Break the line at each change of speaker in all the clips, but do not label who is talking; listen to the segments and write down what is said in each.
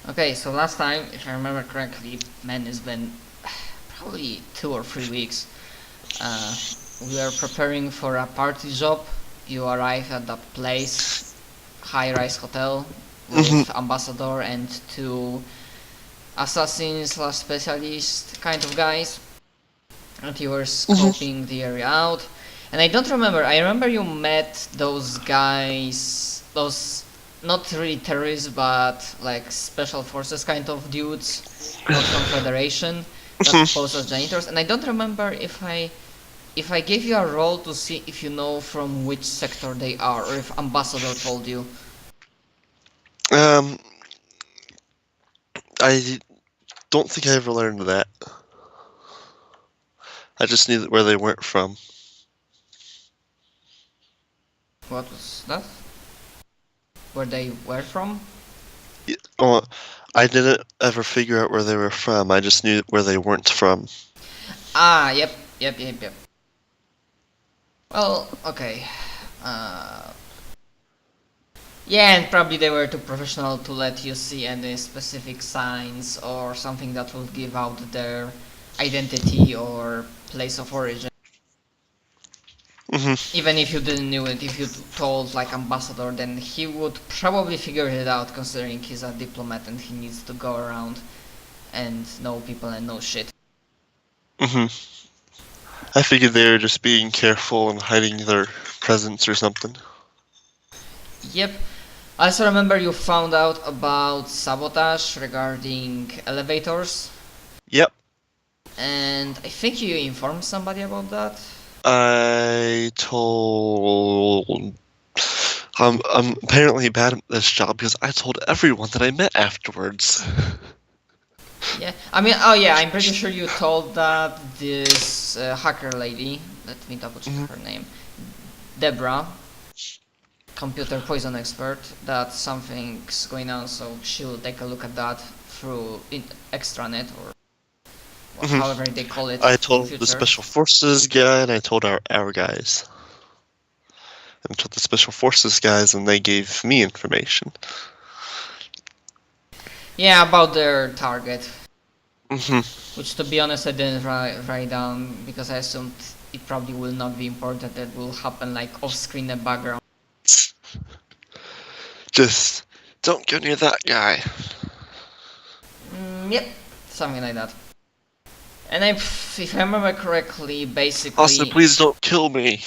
Okay, so last time, if I remember correctly, man, it's been probably 2 or 3 weeks. Uh, we are preparing for a party job. You arrive at that place, high-rise hotel,
hmm
with ambassador and two assassins slash specialist kind of guys, and you were
hmm
scoping the area out. And I don't remember. I remember you met those guys, those not really terrorists, but like special forces kind of dudes, not from Federation, that
hmm
posed as janitors. And I don't remember if I gave you a role to see if you know from which sector they are, or if Ambassador told you.
Um, I don't think I ever learned that. I just knew where they weren't from.
What was that? Where they were from?
Well, I didn't ever figure out where they were from. I just knew where they weren't from.
Ah, yep. Well, okay. Uh, yeah, and probably they were too professional to let you see any specific signs or something that would give out their identity or place of origin.
hmm
Even if you didn't know it, if you told like ambassador, then he would probably figure it out, considering he's a diplomat and he needs to go around and know people and know shit.
hmm I figured they were just being careful and hiding their presence or something.
Yep. I also remember you found out about sabotage regarding elevators,
Yep.
and I think you informed somebody about that.
I told. I'm apparently bad at this job because I told everyone that I met afterwards.
Yeah, I mean, oh yeah, I'm pretty sure you told that this hacker lady, let me double check
Mhm.
her name, Deborah, computer poison expert, that something's going on, so she'll take a look at that through extranet or
Mhm.
however they call it
I
in
told the
future.
special forces guy and I told our guys. I told the special forces guys and they gave me information.
Yeah, about their target,
hmm
which to be honest I didn't write down because I assumed it probably will not be important, it will happen like off screen in the background.
Just don't go near that guy.
Yep, something like that. And if I remember correctly,
Also,
basically,
please don't kill me.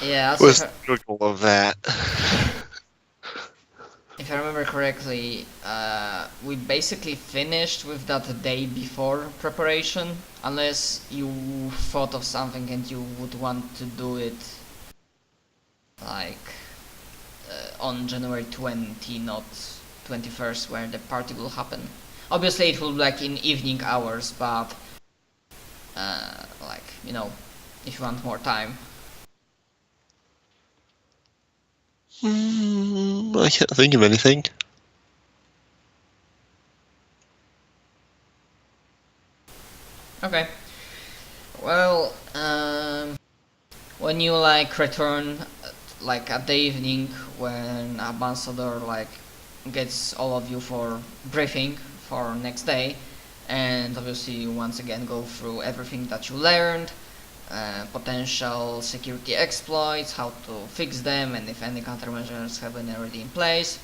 yeah, also
Was the goal of that.
if I remember correctly, we basically finished with that day before preparation, unless you thought of something and you would want to do it like on January 20, not 21st, where the party will happen. Obviously, it will be like in evening hours, but like if you want more time.
I can't think of anything.
Okay. Well, when you like return, like at the evening, when ambassador like gets all of you for briefing for next day, and obviously you once again go through everything that you learned, potential security exploits, how to fix them, and if any countermeasures have been already in place.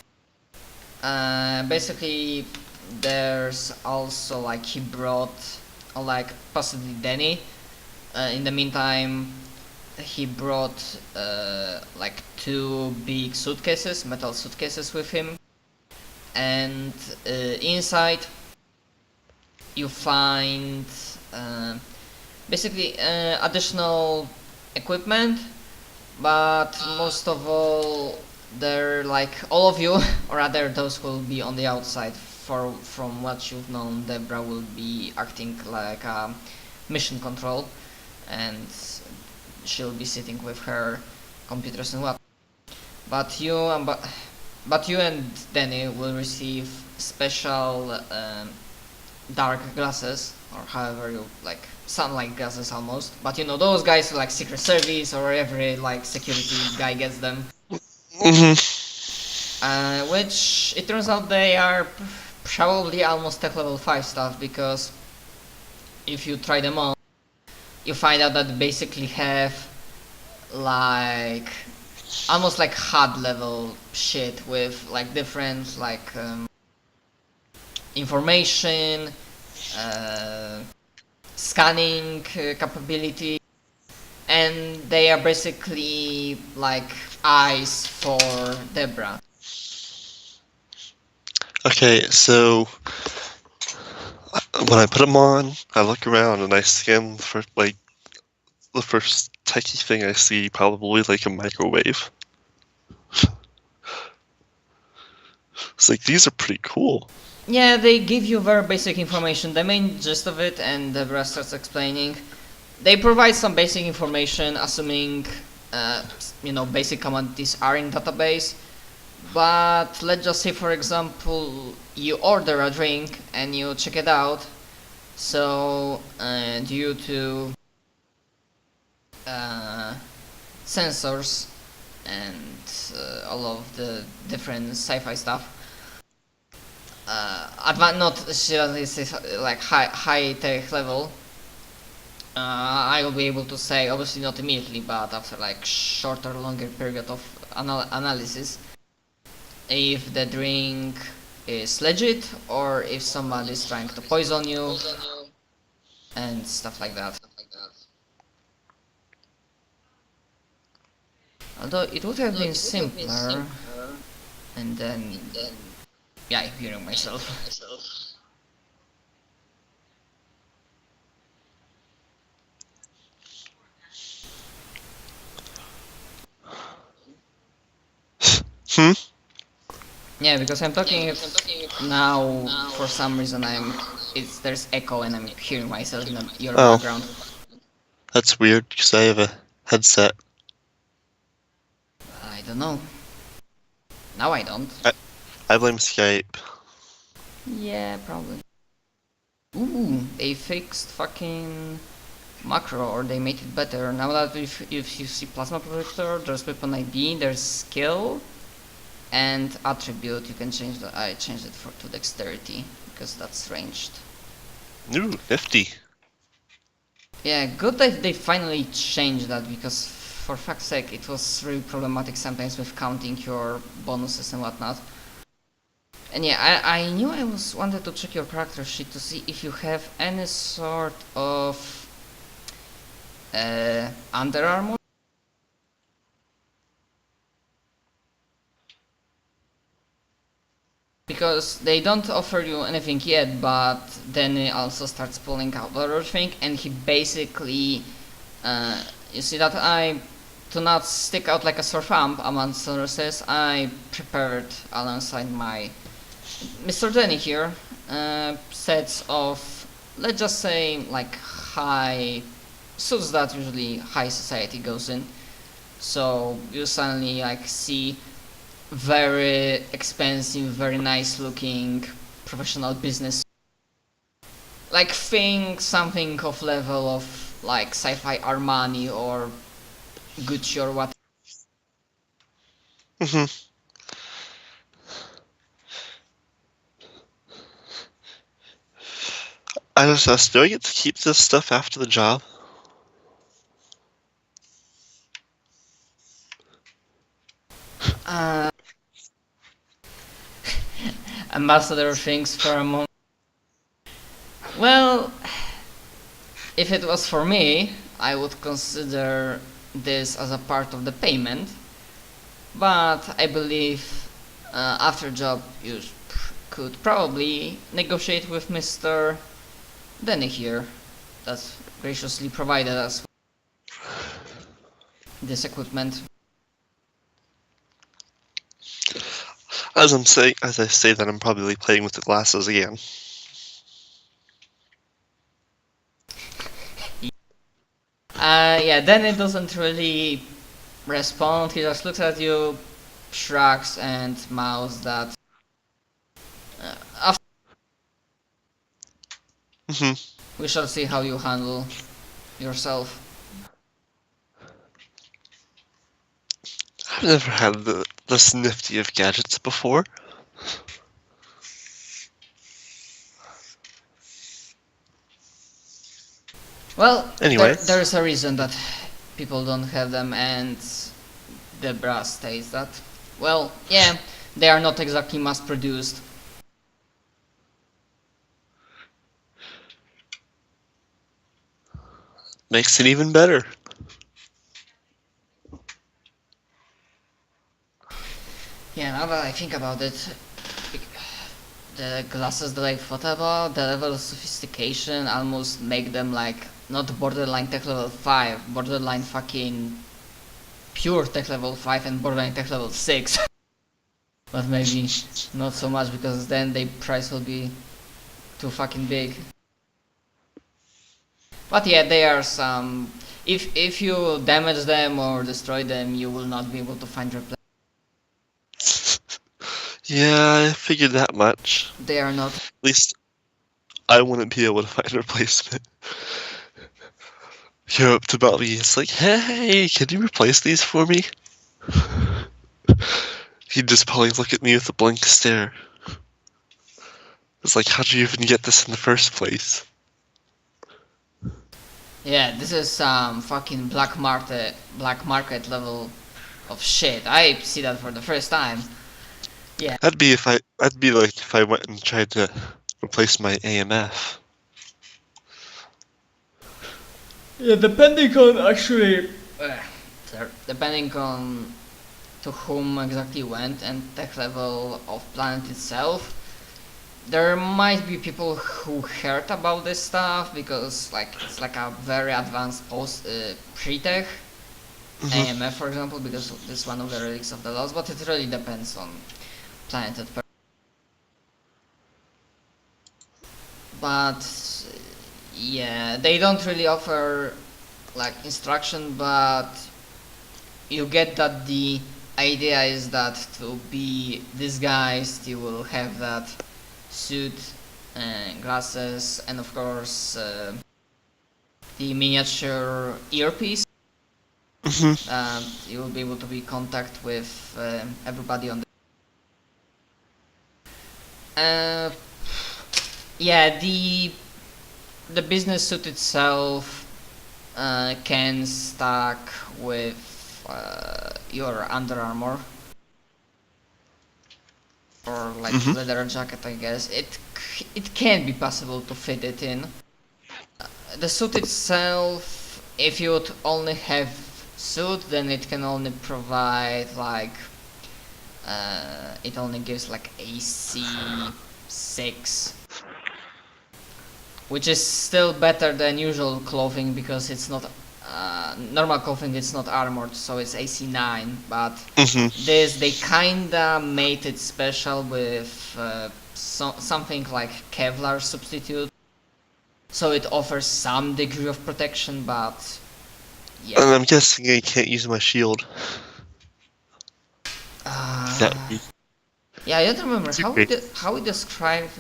Basically, there's also like he brought, like possibly Danny. In the meantime, he brought like two big suitcases, metal suitcases with him, and inside you find uh, basically additional equipment, but most of all, they're like all of you, or rather those who will be on the outside. From what you've known, Debra will be acting like mission control, and she'll be sitting with her computers and what. But you and Danny will receive special dark glasses, or however you like, sunlight glasses almost. But those guys who like Secret Service or every like security guy gets them.
hmm
which it turns out they are probably almost tech level 5 stuff, because if you try them on, you find out that they basically have like almost like HUD level shit with like different like information, scanning capability, and they are basically like eyes for Debra.
Okay, so when I put them on, I look around and I scan for like the first techie thing I see, probably like a microwave. It's like, these are pretty cool.
Yeah, they give you very basic information, the main gist of it, and Debra starts explaining. They provide some basic information, assuming basic commodities are in database. But let's just say, for example, you order a drink and you check it out. So due to sensors and all of the different sci-fi stuff, not like high tech level, I will be able to say, obviously not immediately, but after like shorter, longer period of analysis, if the drink is legit or if somebody is trying to poison you and stuff like that. Although it would have been simpler, and then yeah, I'm hearing myself. Yeah, because I'm talking now. For some reason, there's echo and I'm hearing myself in your background.
That's weird because I have a headset.
I don't know. Now I don't.
I blame Skype.
Yeah, probably. Ooh, they fixed fucking macro, or they made it better. Now that if you see plasma projector, there's weapon ID, there's skill, and attribute. You can change that. I changed it to dexterity because that's ranged.
Ooh, nifty.
Yeah, good that they finally changed that, because for fuck's sake, it was really problematic sometimes with counting your bonuses and whatnot. And yeah, I knew I wanted to check your character sheet to see if you have any sort of under armor. Because they don't offer you anything yet, but then he also starts pulling out everything, and he basically, you see that I do not stick out like a sore thumb among sources. I prepared alongside my Mr. Denny here sets of, let's just say, like high suits that usually high society goes in. So you suddenly like see very expensive, very nice looking professional business, like think something of level of like sci-fi Armani or Gucci or what.
I just asked, do I get to keep this stuff after the job?
Ambassador thinks for a moment. Well, if it was for me, I would consider this as a part of the payment, but I believe after job you could probably negotiate with Mr. Denny here, that's graciously provided us this equipment.
As I say that, I'm probably playing with the glasses again.
Yeah, then it doesn't really respond. He just looks at you, shrugs, and mouths that after we shall see how you handle yourself.
I've never had the this nifty of gadgets before.
Well,
Anyways.
there's a reason that people don't have them, and the brass states that. Well, yeah, they are not exactly mass produced.
Makes it even better.
Yeah, now that I think about it, the glasses that I thought about, the level of sophistication almost make them like not borderline tech level 5, borderline fucking pure tech level 5 and borderline tech level 6. But maybe not so much, because then the price will be too fucking big. But yeah, they are some. If you damage them or destroy them, you will not be able to find replacement.
Yeah, I figured that much.
They are not.
At least I wouldn't be able to find a replacement. You're up to Bobby. It's like, hey, can you replace these for me? He'd just probably look at me with a blank stare. It's like, how'd you even get this in the first place?
Yeah, this is some fucking black market level of shit. I see that for the first time. Yeah.
That'd be like if I went and tried to replace my AMF.
Yeah, depending on actually. Depending on to whom exactly went and tech level of planet itself, there might be people who heard about this stuff because like it's like a very advanced pre-tech AMF, for example, because this is one of the relics of the lost, but it really depends on planet. But yeah, they don't really offer like instruction, but you get that the idea is that to be disguised you will have that suit and glasses, and of course the miniature earpiece. And you will be able to be in contact with everybody on the yeah, the business suit itself can stack with your Under Armour or like leather jacket, I guess. It can be possible to fit it in. The suit itself, if you would only have suit, then it can only provide like it only gives like AC 6, which is still better than usual clothing because it's not normal clothing. It's not armored, so it's AC 9. But this they kinda made it special with something like Kevlar substitute, so it offers some degree of protection. But yeah,
And I'm guessing I can't use my shield.
yeah, I don't remember how we described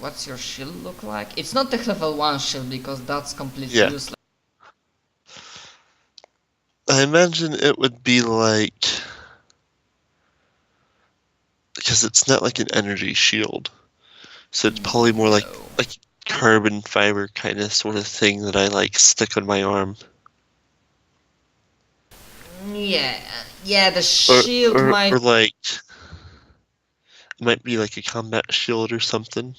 what's your shield look like. It's not the level 1 shield because that's completely useless.
I imagine it would be like, because it's not like an energy shield, so it's probably more like carbon fiber kind of sort of thing that I like stick on my arm. Yeah, the shield might be like a combat shield or something.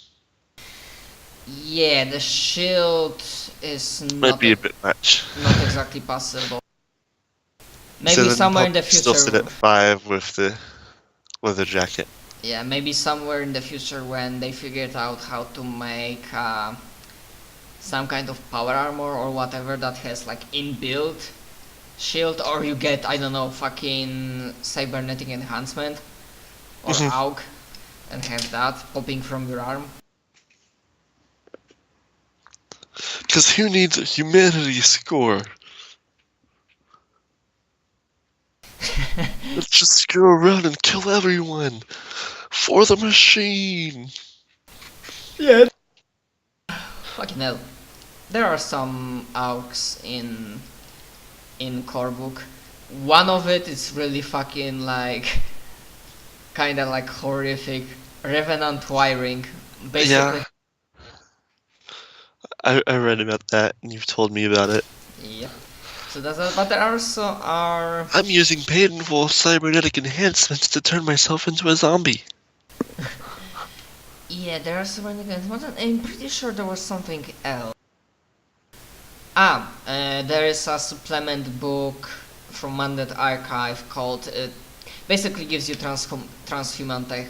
Yeah, the shield is
might
be a bit much.
Not exactly possible. Maybe somewhere in the future.
Still sit at 5 with the leather jacket.
Yeah, maybe somewhere in the future when they figured out how to make some kind of power armor or whatever that has like inbuilt shield, or you get, I don't know, fucking cybernetic enhancement or AUG and have that popping from your arm.
Because who needs a humanity score? Let's just go around and kill everyone for the machine.
Yeah. Fucking hell. There are some AUGs in core book. One of it is really fucking like kinda like horrific revenant wiring. Basically.
Yeah, I read about that, and you've told me about it.
Yep. So but there also are.
I'm using painful cybernetic enhancements to turn myself into a zombie.
Yeah, there are so many things. I'm pretty sure there was something else. There is a supplement book from Mandate Archive called. Basically gives you transhuman tech,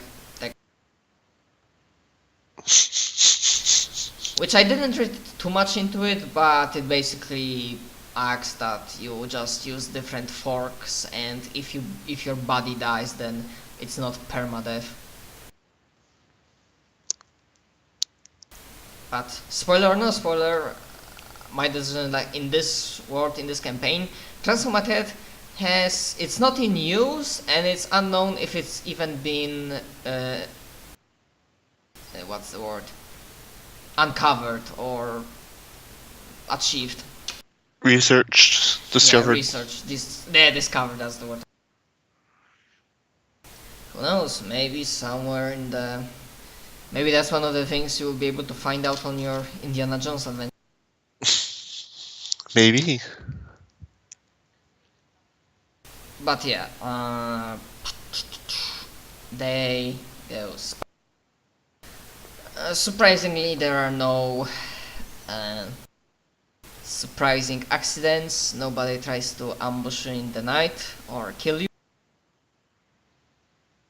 which I didn't read too much into it, but it basically asks that you just use different forks, and if your body dies, then it's not permadeath. But spoiler or no spoiler, my decision, like in this world, in this campaign, transhumated it's not in use, and it's unknown if it's even been what's the word, uncovered or achieved.
Researched, discovered.
Yeah, research. Discovered, that's the word. Who knows, maybe somewhere in the... Maybe that's one of the things you will be able to find out on your Indiana Jones adventure.
Maybe.
But yeah, they go. Surprisingly, there are no surprising accidents. Nobody tries to ambush you in the night or kill you.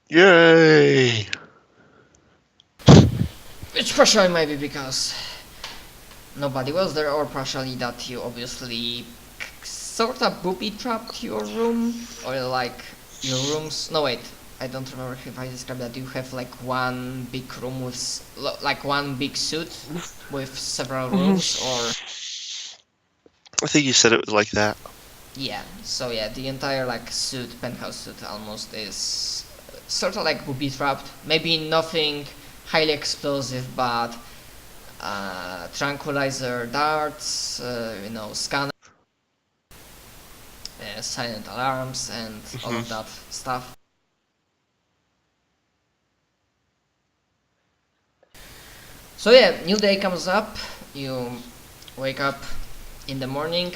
Yay!
Which partially might be because nobody was there, or partially that you obviously sort of booby-trapped your room, or like your rooms. No wait, I don't remember if I described that. You have like one big room with like one big suit with several rooms, or
I think you said it was like that.
yeah. So yeah, the entire like penthouse suit almost is sort of like booby-trapped. Maybe nothing highly explosive, but tranquilizer darts, scanner, silent alarms, and all of that stuff. So yeah, new day comes up, you wake up in the morning,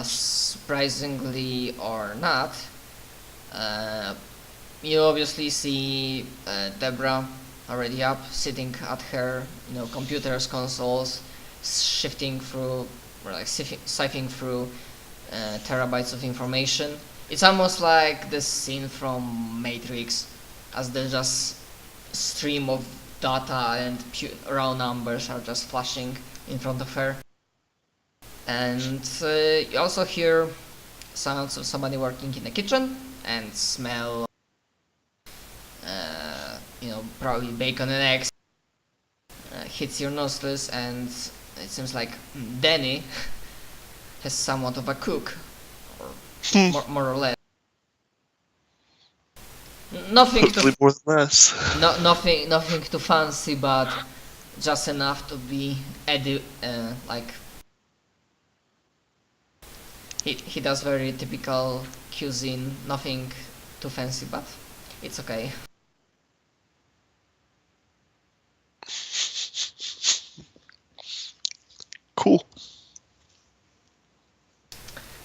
surprisingly or not, you obviously see Deborah already up, sitting at her, computers, consoles, shifting through, or like siphoning through terabytes of information. It's almost like this scene from Matrix, as there's just stream of data and raw numbers are just flashing in front of her. And you also hear sounds of somebody working in the kitchen, and smell probably bacon and eggs hits your nostrils, and it seems like Danny has somewhat of a cook, or more or less. Nothing
Hopefully more than less.
nothing too fancy, but just enough to be like he does very typical cuisine. Nothing too fancy, but it's okay.
Cool.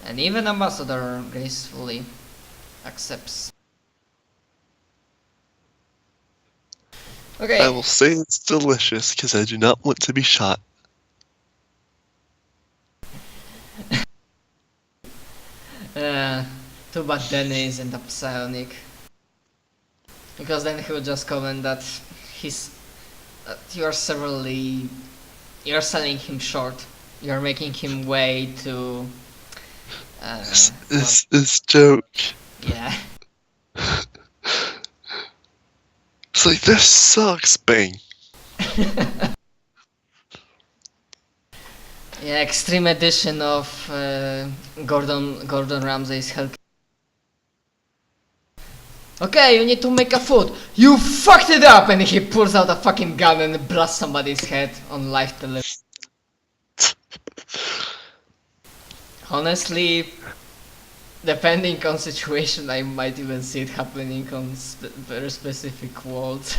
And even Ambassador gracefully accepts. Okay.
I will say it's delicious because I do not want to be shot.
Too bad Danny isn't a psionic, because then he would just comment that you're selling him short. You're making him way too.
This joke.
Yeah.
It's like, this sucks, bang.
Yeah, extreme edition of Gordon Ramsay's Hell. Okay, you need to make a food. You fucked it up, and he pulls out a fucking gun and blasts somebody's head on live television. Honestly, depending on situation, I might even see it happening on very specific worlds.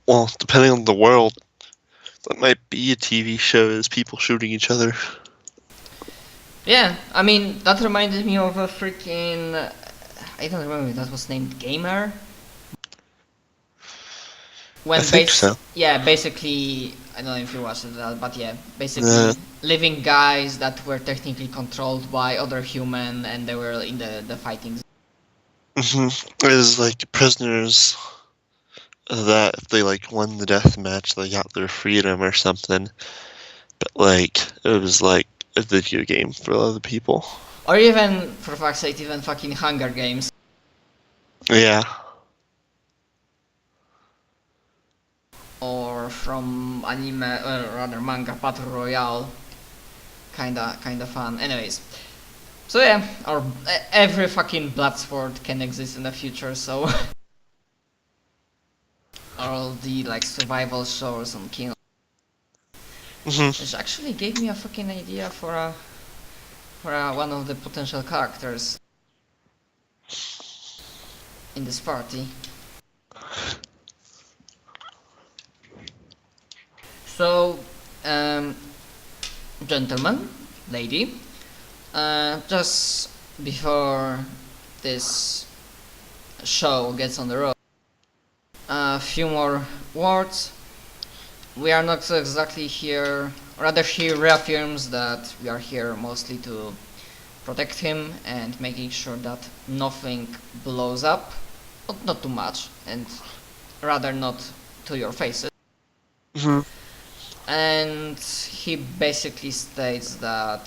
Well, depending on the world, that might be a TV show, is people shooting each other.
Yeah, I mean, that reminded me of a freaking... I don't remember if that was named Gamer. When
I think so.
Yeah, basically, I don't know if you watched that, but yeah, basically
Yeah.
living guys that were technically controlled by other human and they were in the fighting.
It was like prisoners that if they like won the death match, they got their freedom or something. But like it was like a video game for other people.
Or even, for fuck's sake, even fucking Hunger Games.
Yeah.
Or from anime, rather manga, Battle Royale. Kinda fun. Anyways. So yeah, or every fucking Bloodsport can exist in the future, so... all the like survival shows on King, which actually gave me a fucking idea for one of the potential characters in this party. So, gentlemen, lady, just before this show gets on the road, a few more words. We are not exactly here, rather he reaffirms that we are here mostly to protect him and making sure that nothing blows up, not too much, and rather not to your faces. And he basically states that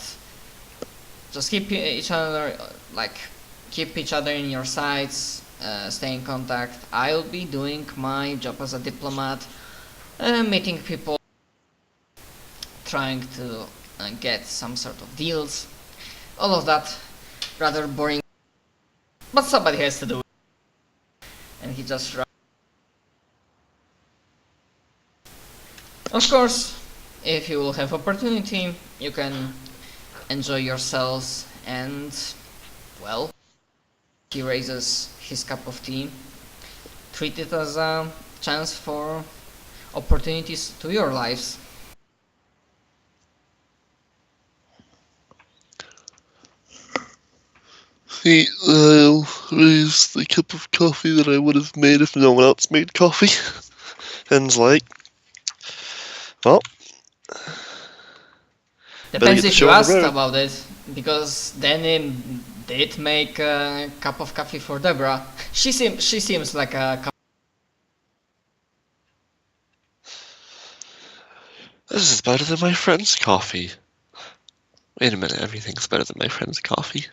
just keep each other, keep each other in your sights, stay in contact. I'll be doing my job as a diplomat, meeting people, trying to get some sort of deals. All of that rather boring, but somebody has to do it. And he just... Of course, if you will have opportunity, you can enjoy yourselves and, well, he raises his cup of tea. Treat it as a chance for opportunities to your lives.
I'll raise the cup of coffee that I would have made if no one else made coffee. And like, well,
depends if you asked about it, because Danny did make a cup of coffee for Deborah. She seems like a cup.
This is better than my friend's coffee. Wait a minute, everything's better than my friend's coffee.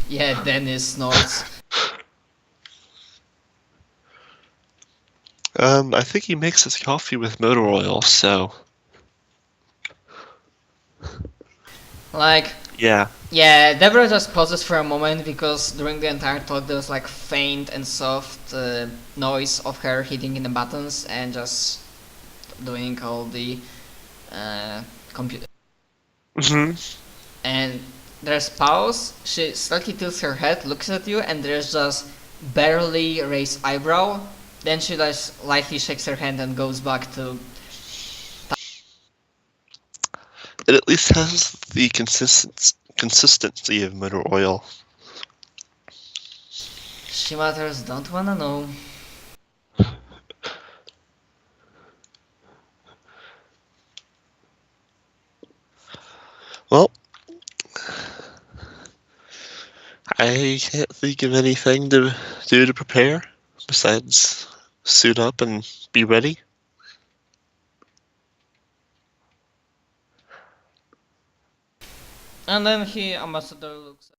Yeah, Dennis snorts.
I think he makes his coffee with motor oil, so...
Like...
Yeah.
Yeah, Deborah just pauses for a moment because during the entire talk there was like faint and soft noise of her hitting in the buttons and just doing all the computer. And there's pause, she slightly tilts her head, looks at you, and there's just barely raised eyebrow. Then she just lightly shakes her hand and goes back to...
It at least has the consistency of motor oil.
She matters, don't wanna know.
Well, I can't think of anything to do to prepare besides suit up and be ready.
And then Ambassador looks